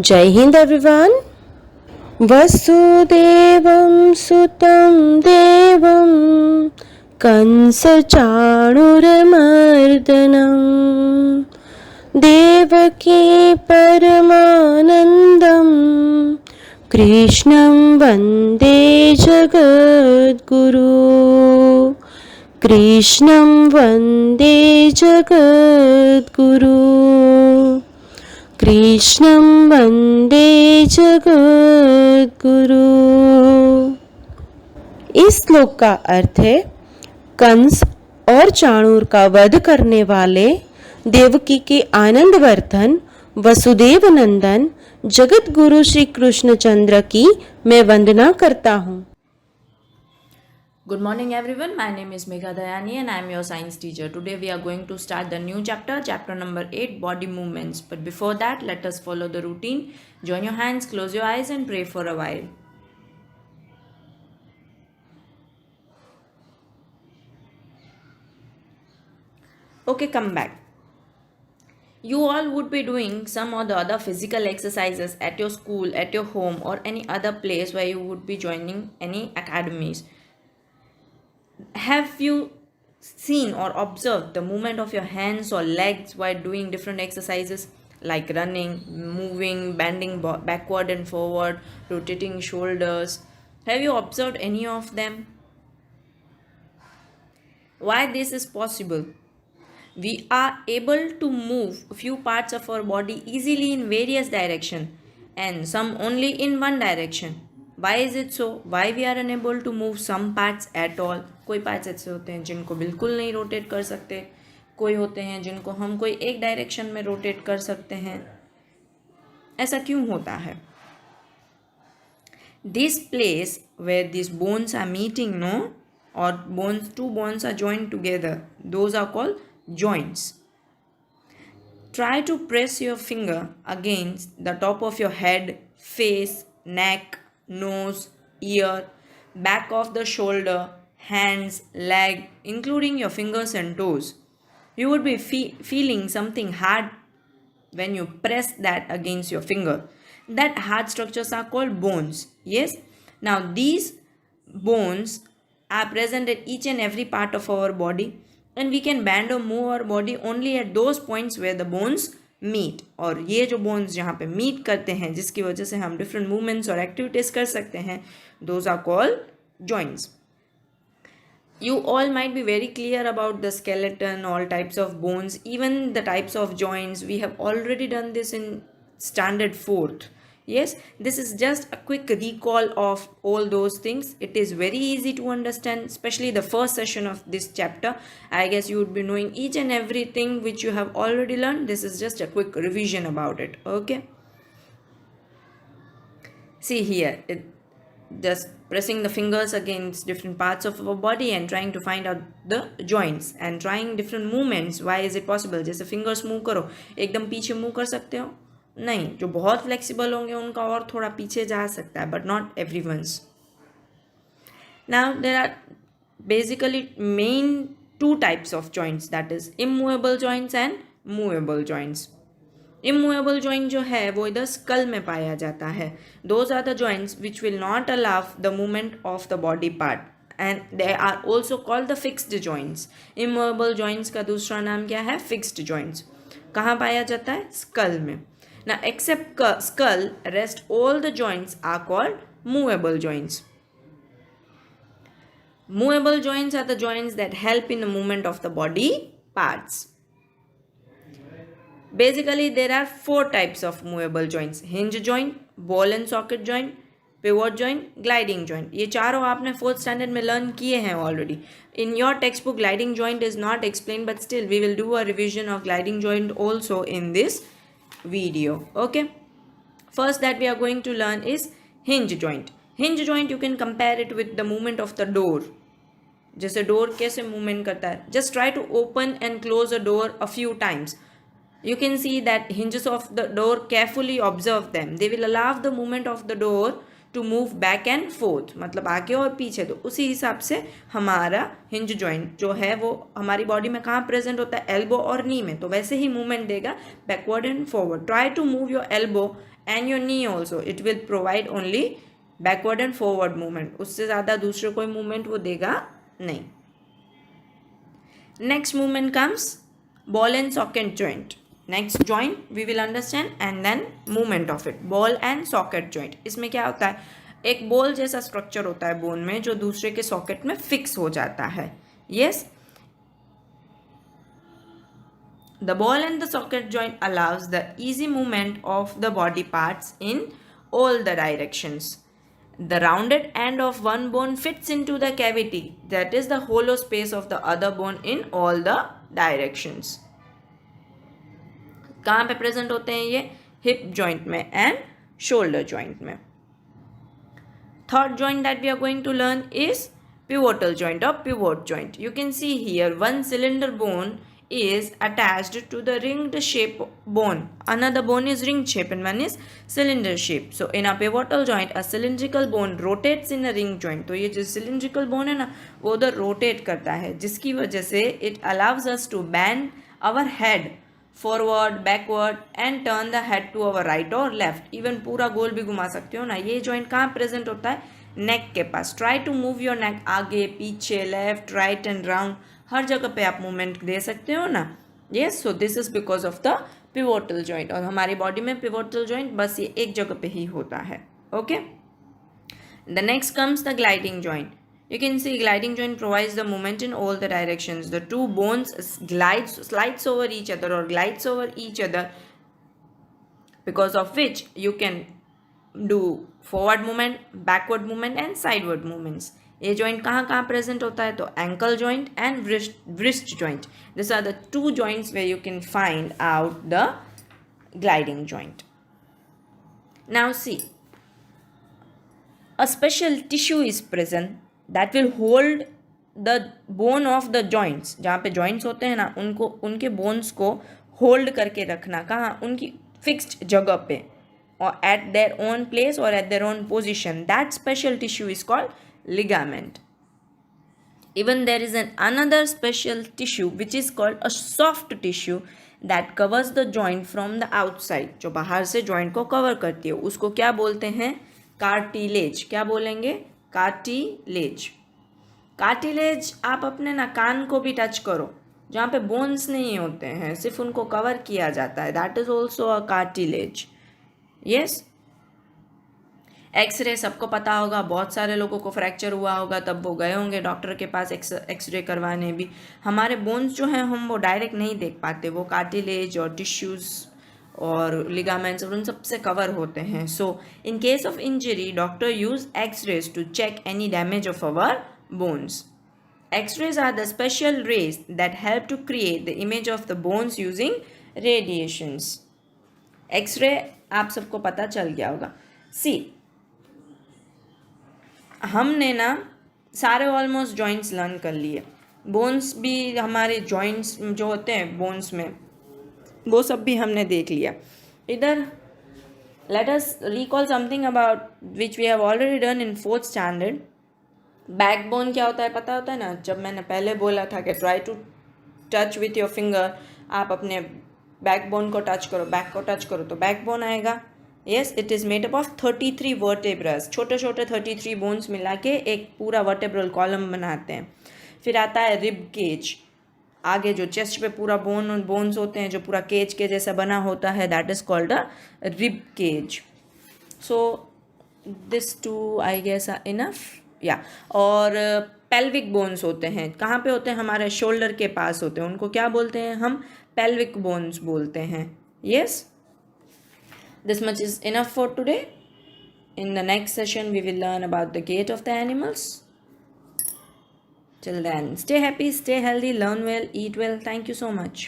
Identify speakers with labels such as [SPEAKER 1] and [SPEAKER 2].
[SPEAKER 1] जय हिंद एवरीवन। वसुदेवं सुतं देवं कंसचाणूरमर्दनं देवकी परमानन्दं कृष्णं वन्दे जगद्गुरु। कृष्णं वन्दे जगद्गुरु। कृष्णं वन्दे जगद्गुरु। इस श्लोक का अर्थ है कंस और चाणूर का वध करने वाले देवकी के आनंदवर्धन वसुदेव नंदन जगत गुरु श्री कृष्णचंद्र की मैं वंदना करता हूँ।
[SPEAKER 2] Good morning everyone, my name is Megha Dayani and I am your science teacher. Today we are going to start the new chapter number 8, body movements. But before that, let us follow the routine. Join your hands, close your eyes and pray for a while. Okay, come back. You all would be doing some or the other physical exercises at your school, at your home or any other place where you would be joining any academies. Have you seen or observed the movement of your hands or legs while doing different exercises like running, moving, bending backward and forward, rotating shoulders? Have you observed any of them? Why this is possible? We are able to move a few parts of our body easily in various directions and some only in one direction. Why is it so? Why we are unable to move some parts at all? कोई parts ऐसे होते हैं जिनको बिल्कुल नहीं rotate कर सकते, कोई होते हैं जिनको हम कोई एक डायरेक्शन में रोटेट कर सकते हैं। ऐसा क्यों होता है? This place where these bones are meeting, no, or two bones are joined together, those are called joints. Try to press your finger against the top of your head, face, neck, nose, ear, back of the shoulder, hands, leg, including your fingers and toes. You would be feeling something hard when you press that against your finger. That hard structures are called bones. Yes. Now these bones are present at each and every part of our body and we can bend or move our body only at those points where the bones meet. और ये जो bones जहाँ पे meet करते हैं जिसकी वजह से हम different movements और activities कर सकते हैं, those are called joints. You all might be very clear about the skeleton, all types of bones, even the types of joints. We have already done this in standard 4th. Yes, this is just a quick recall of all those things. It is very easy to understand, especially the first session of this chapter. I guess you would be knowing each and everything which you have already learned. This is just a quick revision about it. Okay. See here, just pressing the fingers against different parts of our body and trying to find out the joints and trying different movements. Why is it possible? जैसे fingers move करो, एकदम पीछे move कर सकते हो? नहीं, जो बहुत फ्लेक्सिबल होंगे उनका और थोड़ा पीछे जा सकता है, but not everyone's. Now there are basically main two types of joints, that is immovable joints and movable joints. Immovable joint जो है वो इधर skull में पाया जाता है. Those are the joints which will not allow the movement of the body part and they are also called the fixed joints. Immovable joints का दूसरा नाम क्या है? Fixed joints. कहाँ पाया जाता है? Skull में. Now except skull, rest all the joints are called movable joints. Movable joints are the joints that help in the movement of the body parts. Basically there are 4 types of movable joints: hinge joint, ball and socket joint, pivot joint, gliding joint. ये चारों आपने 4th standard में learn किए हैं already. In your textbook gliding joint is not explained, but still we will do a revision of gliding joint also in this video. Okay, first that we are going to learn is hinge joint. Hinge joint you can compare it with the movement of the door. जैसे door कैसे movement करता है, just try to open and close a door a few times. You can see that hinges of the door, carefully observe them. They will allow the movement of the door to move back and forth, मतलब आगे और पीछे. तो उसी हिसाब से हमारा hinge joint जो है वो हमारी बॉडी में कहाँ प्रेजेंट होता है? एल्बो और नी में. तो वैसे ही मूवमेंट देगा backward and forward. Try to move your elbow and your knee also. It will provide only backward and forward movement. उससे ज़्यादा दूसरे कोई मूवमेंट वो देगा नहीं. Next movement comes ball and socket joint. Next joint we will understand and then movement of it. Ball and socket joint. इसमें क्या होता है, एक बॉल जैसा स्ट्रक्चर होता है बोन में जो दूसरे के सॉकेट में फिक्स हो जाता है. Yes, the ball and the socket joint allows the easy movement of the body parts in all the directions. The rounded end of one bone fits into the cavity, that is the hollow space of the other bone in all the directions. कहाँ पे present होते हैं ये? Hip joint में and shoulder joint में. Third joint that we are going to learn is pivotal joint or pivot joint. You can see here one cylinder bone is attached to the ringed shape bone. Another bone is ring shape and one is cylinder shape. So in a pivotal joint, a cylindrical bone rotates in a ring joint. तो ये जो cylindrical bone है ना वो उधर rotate करता है, जिसकी वजह से it allows us to bend our head forward, backward and turn the head to our right or left. Even पूरा गोल भी घुमा सकते हो ना. ये joint कहाँ present होता है? नेक के पास. Try to move your neck आगे पीछे, left, right and round. हर जगह पे आप मूवमेंट दे सकते हो ना. Yes, so this is because of the pivotal joint. और हमारी बॉडी में पिवोटल जॉइंट बस ये एक जगह पे ही होता है. Okay, the next comes the gliding joint. You can see gliding joint provides the movement in all the directions. The two bones slides over each other or glides over each other, because of which you can do forward movement, backward movement and sideward movements. ये joint कहाँ कहाँ present होता है? तो ankle joint and wrist joint. These are the two joints where you can find out the gliding joint. Now see, a special tissue is present that will hold the bone of the joints. जहाँ पे joints होते हैं ना उनको उनके bones को hold करके रखना. कहाँ? उनकी fixed जगह पे और at their own place or at their own position. That special tissue is called ligament. Even there is another special tissue which is called a soft tissue that covers the joint from the outside. जो बाहर से joint को cover करती है उसको क्या बोलते हैं? कार्टिलेज. क्या बोलेंगे? कार्टिलेज. कार्टिलेज आप अपने ना कान को भी टच करो जहाँ पे बोन्स नहीं होते हैं, सिर्फ उनको कवर किया जाता है. That is also a cartilage. Yes, x-ray सबको पता होगा. बहुत सारे लोगों को फ्रैक्चर हुआ होगा तब वो गए होंगे डॉक्टर के पास एक्सरे करवाने भी. हमारे बोन्स जो हैं हम वो डायरेक्ट नहीं देख पाते, वो कार्टिलेज और टिश्यूज़ और लिगामेंट्स और उन सबसे कवर होते हैं. So in case of injury doctor use x-rays to check any damage of our bones. X-rays are the special rays that help to create the image of the bones using radiations. X-ray आप सबको पता चल गया होगा. See, हमने ना सारे almost joints learn कर लिए. बोन्स भी हमारे जॉइंट्स जो होते हैं बोन्स में वो सब भी हमने देख लिया. इधर let us recall something about which we have already done in 4th standard. Backbone क्या होता है पता होता है ना? जब मैंने पहले बोला था कि try to touch with your finger, आप अपने बैकबोन को टच करो, बैक को टच करो तो बैकबोन आएगा. Yes, it is made up of 33 वर्टेब्रस. छोटे छोटे 33 बोन्स मिला के एक पूरा वर्टेब्रल कॉलम बनाते हैं. फिर आता है रिब केज. आगे जो चेस्ट पे पूरा बोन्स होते हैं जो पूरा केज के जैसा बना होता है, that is called a rib cage. So this two I guess are enough. या और पेल्विक बोन्स होते हैं. कहाँ पे होते हैं? हमारे शोल्डर के पास होते हैं. उनको क्या बोलते हैं? हम पेल्विक बोन्स बोलते हैं. Yes, this much is enough for today. In the next session we will learn about the gait of the animals. Till then, stay happy, stay healthy, learn well, eat well. Thank you so much.